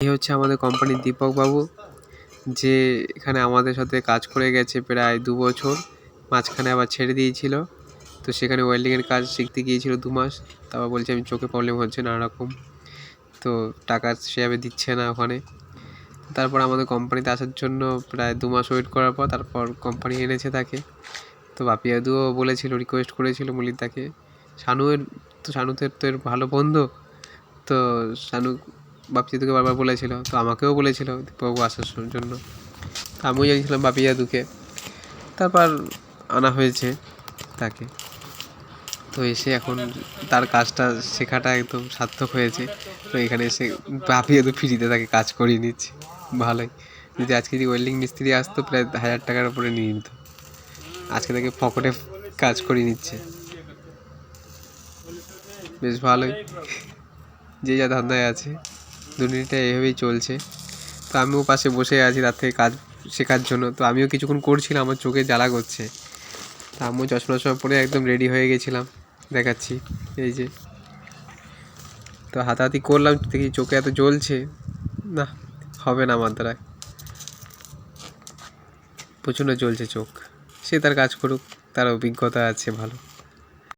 এই হচ্ছে আমাদের কোম্পানির দীপক বাবু, যে এখানে আমাদের সাথে কাজ করে গেছে প্রায় 2 বছর, মাঝখানে আবার ছেড়ে দিয়েছিল। তো সেখানে ওয়েল্ডিংয়ের কাজ শিখতে গিয়েছিল 2 মাস, তারপর বলছে আমি চোখে প্রবলেম হচ্ছে নানা রকম, তো টাকা সেভাবে দিচ্ছে না ওখানে। তারপর আমাদের কোম্পানিতে আসার জন্য প্রায় 2 মাস ওয়েট করার পর তারপর কোম্পানি এনেছে তাকে। তো বাপি দাদুও বলেছিল, রিকোয়েস্ট করেছিল মলিদাকে, শানুদের তো এর ভালো বন্ধু, তো শানু বাপি দাদুকে বারবার বলেছিল, তো আমাকেও বলেছিল দীপকবাবু আসার জন্য। তো আমিও জানিয়েছিলাম বাপি দাদুকে, তারপর আনা হয়েছে তাকে। তো এসে এখন তার কাজটা শেখাটা একদম সার্থক হয়েছে। তো এখানে এসে বাপি দাদু ফ্রিতে তাকে কাজ করিয়ে নিচ্ছে, ভালোই। যদি আজকে যদি ওয়েল্ডিং মিস্ত্রি আসতো প্রায় 1000 টাকার উপরে নিয়ে নিত, আজকে তাকে ফকটে কাজ করিয়ে নিচ্ছে, বেশ ভালোই। যে যা ধান্দায় আছে, দুনিয়াটা এইভাবেই চলছে। তো আমিও পাশে বসে আছি রাত থেকে কাজ শেখার জন্য। তো আমিও কিছুক্ষণ করছিলাম, আমার চোখে জ্বালা করছে, তা আমিও চশমা পরে একদম রেডি হয়ে গেছিলাম, দেখাচ্ছি এই যে। তো হাতাহাতি করলাম, দেখি চোখে এত জ্বলছে, না হবে না আমার দ্বারা, প্রচণ্ড জ্বলছে চোখ। সে তার কাজ করুক, তার অভিজ্ঞতা আছে ভালো।